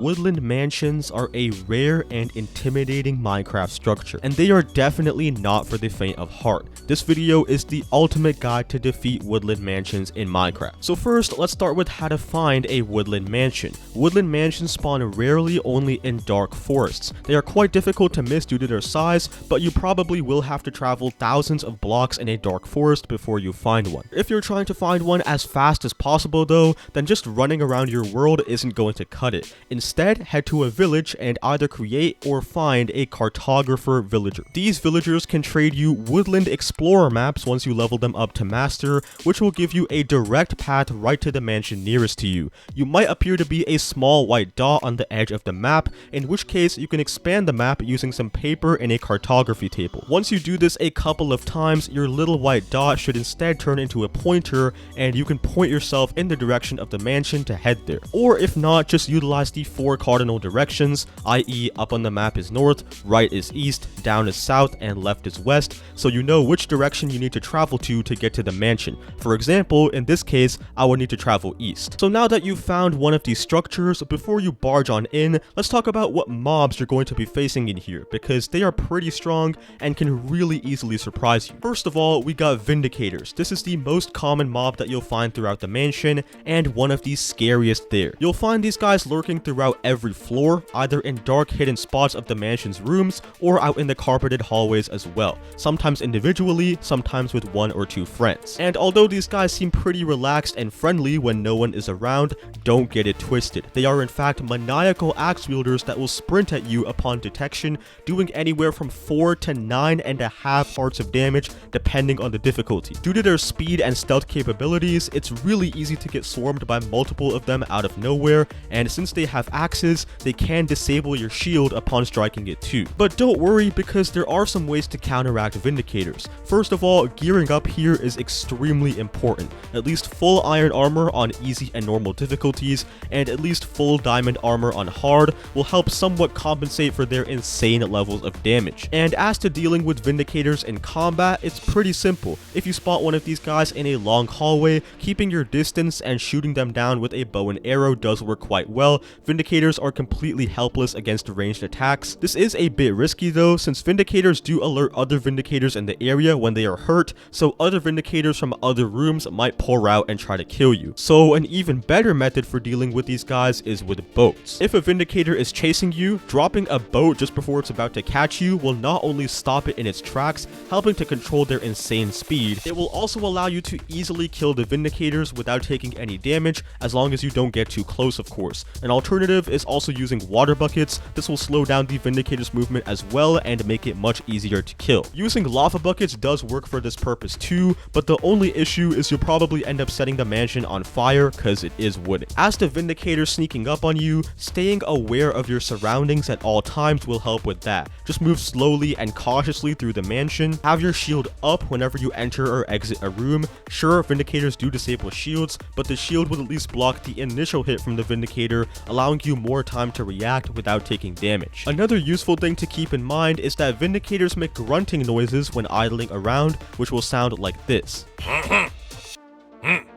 Woodland mansions are a rare and intimidating Minecraft structure, and they are definitely not for the faint of heart. This video is the ultimate guide to defeat woodland mansions in Minecraft. So first, let's start with how to find a woodland mansion. Woodland mansions spawn rarely only in dark forests. They are quite difficult to miss due to their size, but you probably will have to travel thousands of blocks in a dark forest before you find one. If you're trying to find one as fast as possible though, then just running around your world isn't going to cut it. Instead, head to a village and either create or find a cartographer villager. These villagers can trade you Woodland Explorer maps once you level them up to master, which will give you a direct path right to the mansion nearest to you. You might appear to be a small white dot on the edge of the map, in which case you can expand the map using some paper in a cartography table. Once you do this a couple of times, your little white dot should instead turn into a pointer, and you can point yourself in the direction of the mansion to head there. Or if not, just utilize the 4 cardinal directions, i.e. up on the map is north, right is east, down is south, and left is west, so you know which direction you need to travel to get to the mansion. For example, in this case, I would need to travel east. So now that you've found one of these structures, before you barge on in, let's talk about what mobs you're going to be facing in here, because they are pretty strong and can really easily surprise you. First of all, we got Vindicators. This is the most common mob that you'll find throughout the mansion, and one of the scariest there. You'll find these guys lurking throughout every floor, either in dark hidden spots of the mansion's rooms, or out in the carpeted hallways as well, sometimes individually, sometimes with 1 or 2 friends. And although these guys seem pretty relaxed and friendly when no one is around, don't get it twisted. They are in fact maniacal axe wielders that will sprint at you upon detection, doing anywhere from 4 to 9.5 hearts of damage depending on the difficulty. Due to their speed and stealth capabilities, it's really easy to get swarmed by multiple of them out of nowhere, and since they have axes, they can disable your shield upon striking it too. But don't worry, because there are some ways to counteract Vindicators. First of all, gearing up here is extremely important. At least full iron armor on easy and normal difficulties, and at least full diamond armor on hard will help somewhat compensate for their insane levels of damage. And as to dealing with Vindicators in combat, it's pretty simple. If you spot one of these guys in a long hallway, keeping your distance and shooting them down with a bow and arrow does work quite well. Vindicators are completely helpless against ranged attacks. This is a bit risky though, since Vindicators do alert other Vindicators in the area when they are hurt, so other Vindicators from other rooms might pour out and try to kill you. So an even better method for dealing with these guys is with boats. If a Vindicator is chasing you, dropping a boat just before it's about to catch you will not only stop it in its tracks, helping to control their insane speed, it will also allow you to easily kill the Vindicators without taking any damage, as long as you don't get too close, of course. An alternative is also using water buckets. This will slow down the Vindicator's movement as well and make it much easier to kill. Using lava buckets does work for this purpose too, but the only issue is you'll probably end up setting the mansion on fire because it is wooden. As the Vindicator sneaking up on you, staying aware of your surroundings at all times will help with that. Just move slowly and cautiously through the mansion. Have your shield up whenever you enter or exit a room. Sure, Vindicators do disable shields, but the shield will at least block the initial hit from the Vindicator, allowing you more time to react without taking damage. Another useful thing to keep in mind is that Vindicators make grunting noises when idling around, which will sound like this.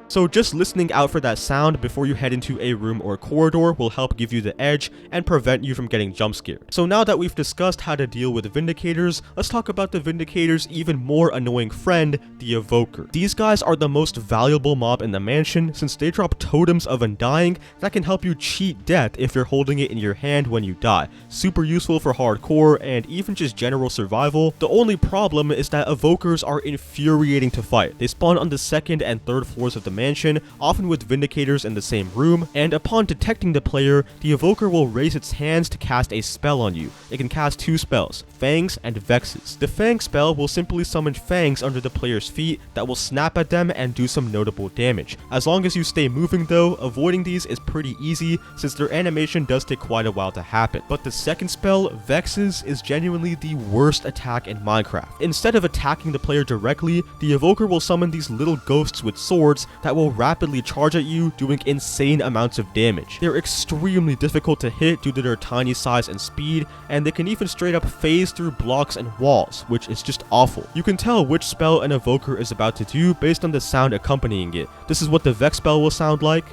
So just listening out for that sound before you head into a room or corridor will help give you the edge and prevent you from getting jump scared. So now that we've discussed how to deal with Vindicators, let's talk about the Vindicator's even more annoying friend, the Evoker. These guys are the most valuable mob in the mansion, since they drop totems of undying that can help you cheat death if you're holding it in your hand when you die. Super useful for hardcore and even just general survival. The only problem is that Evokers are infuriating to fight. They spawn on the 2nd and 3rd floors of the mansion, often with Vindicators in the same room, and upon detecting the player, the Evoker will raise its hands to cast a spell on you. It can cast 2 spells, Fangs and Vexes. The Fang spell will simply summon fangs under the player's feet that will snap at them and do some notable damage. As long as you stay moving though, avoiding these is pretty easy since their animation does take quite a while to happen. But the second spell, Vexes, is genuinely the worst attack in Minecraft. Instead of attacking the player directly, the Evoker will summon these little ghosts with swords that will rapidly charge at you, doing insane amounts of damage. They're extremely difficult to hit due to their tiny size and speed, and they can even straight up phase through blocks and walls, which is just awful. You can tell which spell an Evoker is about to do based on the sound accompanying it. This is what the Vex spell will sound like.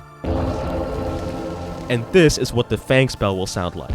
and this is what the Fang spell will sound like.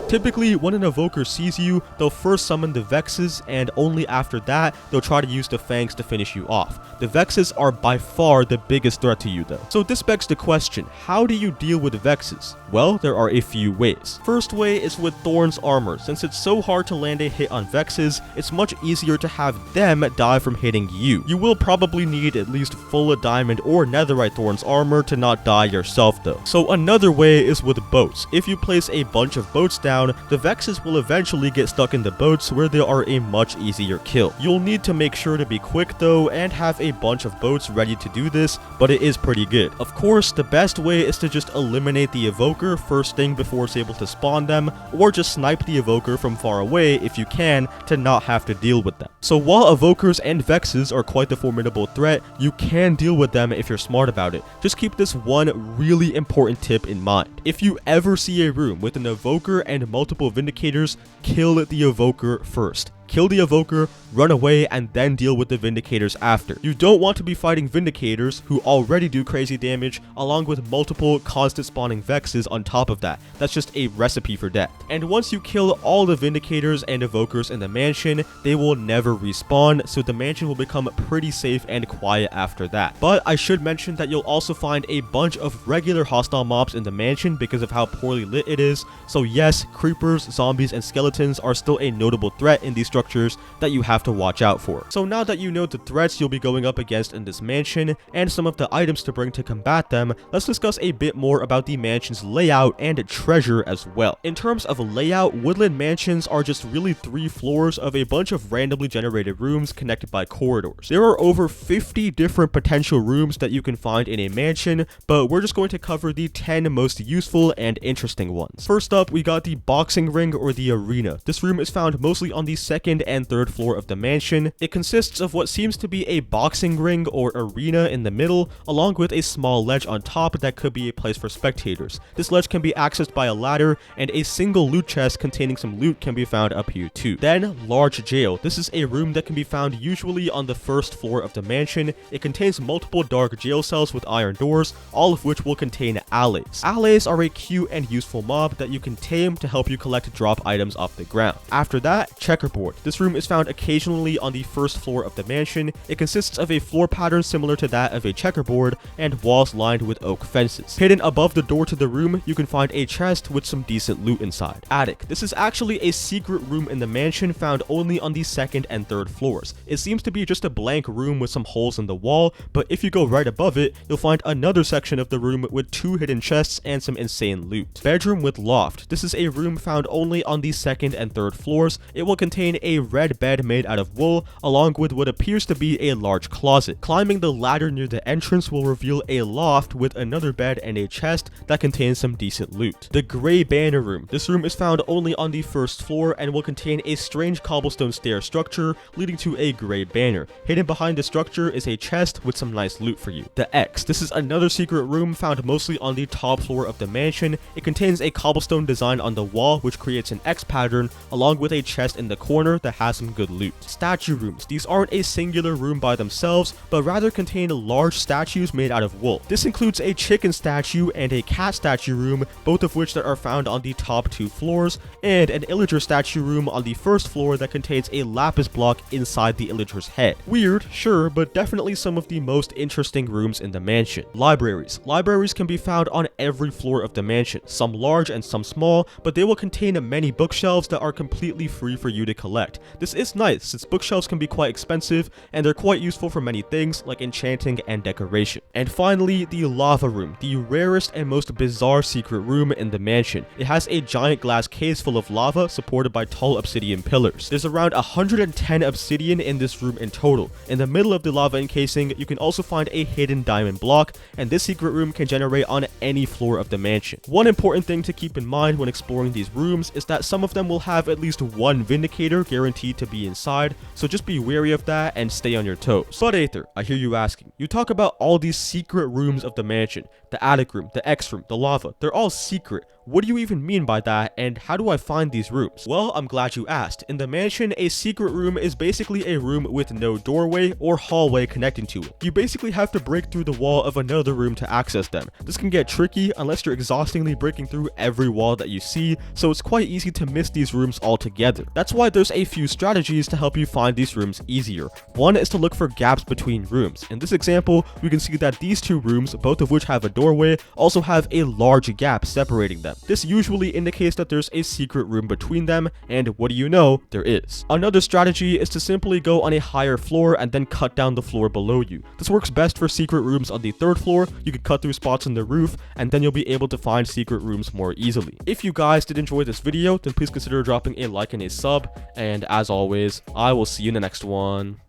Typically, when an evoker sees you, they'll first summon the vexes, and only after that, they'll try to use the fangs to finish you off. The vexes are by far the biggest threat to you though. So this begs the question, how do you deal with vexes? Well, there are a few ways. First way is with Thorn's armor. Since it's so hard to land a hit on vexes, it's much easier to have them die from hitting you. You will probably need at least full diamond or netherite Thorn's armor to not die yourself though. So another way is with boats. If you place a bunch of boats down, the vexes will eventually get stuck in the boats where they are a much easier kill. You'll need to make sure to be quick though and have a bunch of boats ready to do this, but it is pretty good. Of course, the best way is to just eliminate the evoker first thing before it's able to spawn them, or just snipe the evoker from far away if you can to not have to deal with them. So while evokers and vexes are quite the formidable threat, you can deal with them if you're smart about it. Just keep this one really important tip in mind. If you ever see a room with an evoker and multiple Vindicators, kill the evoker first. Kill the evoker, run away, and then deal with the Vindicators after. You don't want to be fighting Vindicators, who already do crazy damage, along with multiple constant spawning vexes on top of that. That's just a recipe for death. And once you kill all the Vindicators and evokers in the mansion, they will never respawn, so the mansion will become pretty safe and quiet after that. But I should mention that you'll also find a bunch of regular hostile mobs in the mansion because of how poorly lit it is. So yes, creepers, zombies, and skeletons are still a notable threat in these structures that you have to watch out for. So now that you know the threats you'll be going up against in this mansion and some of the items to bring to combat them, let's discuss a bit more about the mansion's layout and treasure as well. In terms of layout, Woodland mansions are just really 3 floors of a bunch of randomly generated rooms connected by corridors. There are over 50 different potential rooms that you can find in a mansion, but we're just going to cover the 10 most useful and interesting ones. First up, we got the boxing ring or the arena. This room is found mostly on the second and third floor of the mansion. It consists of what seems to be a boxing ring or arena in the middle, along with a small ledge on top that could be a place for spectators. This ledge can be accessed by a ladder, and a single loot chest containing some loot can be found up here too. Then, large jail. This is a room that can be found usually on the first floor of the mansion. It contains multiple dark jail cells with iron doors, all of which will contain allays. Allays are a cute and useful mob that you can tame to help you collect drop items off the ground. After that, checkerboard. This room is found occasionally on the first floor of the mansion. It consists of a floor pattern similar to that of a checkerboard and walls lined with oak fences. Hidden above the door to the room, you can find a chest with some decent loot inside. Attic. This is actually a secret room in the mansion found only on the second and third floors. It seems to be just a blank room with some holes in the wall, but if you go right above it, you'll find another section of the room with 2 hidden chests and some insane loot. Bedroom with loft. This is a room found only on the second and third floors. It will contain a red bed made out of wool, along with what appears to be a large closet. Climbing the ladder near the entrance will reveal a loft with another bed and a chest that contains some decent loot. The gray banner room. This room is found only on the first floor and will contain a strange cobblestone stair structure leading to a gray banner. Hidden behind the structure is a chest with some nice loot for you. The X. This is another secret room found mostly on the top floor of the mansion. It contains a cobblestone design on the wall which creates an X pattern, along with a chest in the corner that has some good loot. Statue rooms. These aren't a singular room by themselves, but rather contain large statues made out of wool. This includes a chicken statue and a cat statue room, both of which that are found on the top 2 floors, and an illager statue room on the first floor that contains a lapis block inside the illager's head. Weird, sure, but definitely some of the most interesting rooms in the mansion. Libraries. Libraries can be found on every floor of the mansion, some large and some small, but they will contain many bookshelves that are completely free for you to collect. This is nice, since bookshelves can be quite expensive, and they're quite useful for many things like enchanting and decoration. And finally, the lava room, the rarest and most bizarre secret room in the mansion. It has a giant glass case full of lava supported by tall obsidian pillars. There's around 110 obsidian in this room in total. In the middle of the lava encasing, you can also find a hidden diamond block, and this secret room can generate on any floor of the mansion. One important thing to keep in mind when exploring these rooms is that some of them will have at least one Vindicator guaranteed to be inside, so just be wary of that and stay on your toes. But Aether, I hear you asking, you talk about all these secret rooms of the mansion, the attic room, the X room, the lava, they're all secret. What do you even mean by that, and how do I find these rooms? Well, I'm glad you asked. In the mansion, a secret room is basically a room with no doorway or hallway connecting to it. You basically have to break through the wall of another room to access them. This can get tricky unless you're exhaustingly breaking through every wall that you see, so it's quite easy to miss these rooms altogether. That's why there's a few strategies to help you find these rooms easier. One is to look for gaps between rooms. In this example, we can see that these two rooms, both of which have a doorway, also have a large gap separating them. This usually indicates that there's a secret room between them, and what do you know, there is. Another strategy is to simply go on a higher floor and then cut down the floor below you. This works best for secret rooms on the 3rd floor. You can cut through spots in the roof, and then you'll be able to find secret rooms more easily. If you guys did enjoy this video, then please consider dropping a like and a sub, and as always, I will see you in the next one.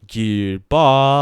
Goodbye.